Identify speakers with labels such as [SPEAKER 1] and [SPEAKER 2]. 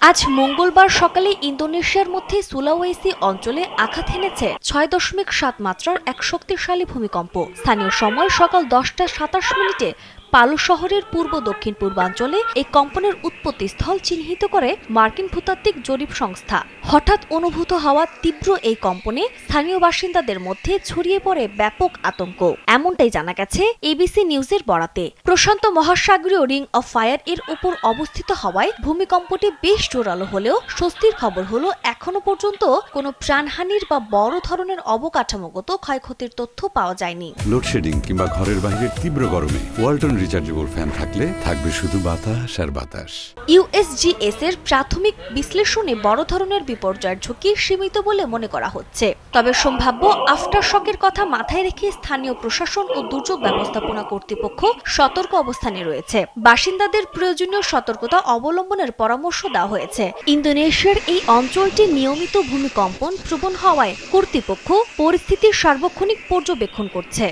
[SPEAKER 1] আজ মঙ্গলবার সকালে ইন্দোনেশিয়ার মধ্যে সুলাওয়েসি অঞ্চলে আঘাত হেনেছে ৬.৭ মাত্রার এক শক্তিশালী ভূমিকম্প। স্থানীয় সময় সকাল 10টা ২৭ মিনিটে পালু শহরের পূর্ব দক্ষিণ পূর্বাঞ্চলে এই কম্পনের উৎপত্তিস্থল চিহ্নিত করে মার্কিন ভূতাত্ত্বিক জরিপ সংস্থা। হঠাৎ অনুভূত হওয়া তীব্র এই কম্পনে স্থানীয় বাসিন্দাদের মধ্যে ছড়িয়ে পড়ে ব্যাপক আতঙ্ক, এমনটাই জানা গেছে এবিসি নিউজের বরাতে। প্রশান্ত মহাসাগরীয় রিং অফ ফায়ার এর উপর অবস্থিত হওয়ায় ভূমিকম্পটি বেশ জোরালো হলেও স্বস্তির খবর হলো এখনো পর্যন্ত কোনো প্রাণহানির বা বড় ধরনের অবকাঠামোগত ক্ষয়ক্ষতির তথ্য পাওয়া যায়নি।
[SPEAKER 2] লোডশেডিং কিংবা ঘরের বাইরের তীব্র গরমে ওয়ালটন রিচার্জেবল ফ্যান থাকলে থাকবে শুধু বাতাস আর বাতাস।
[SPEAKER 1] ইউএসজিএস এর প্রাথমিক বিশ্লেষণে বড় ধরনের বিপর্যয়ের ঝুঁকি সীমিত বলে মনে করা হচ্ছে, তবে সম্ভাব্য আফটার শকের কথা মাথায় রেখে স্থানীয় প্রশাসন ও দুর্যোগ ব্যবস্থাপনা কর্তৃপক্ষ সতর্ক অবস্থানে রয়েছে। বাসিন্দাদের প্রয়োজনীয় সতর্কতা অবলম্বনের পরামর্শ দেওয়া হয়েছে। ইন্দোনেশিয়ার এই অঞ্চলটি নিয়মিত ভূমিকম্পন প্রবণ হওয়ায় কর্তৃপক্ষ পরিস্থিতির সার্বক্ষণিক পর্যবেক্ষণ করছে।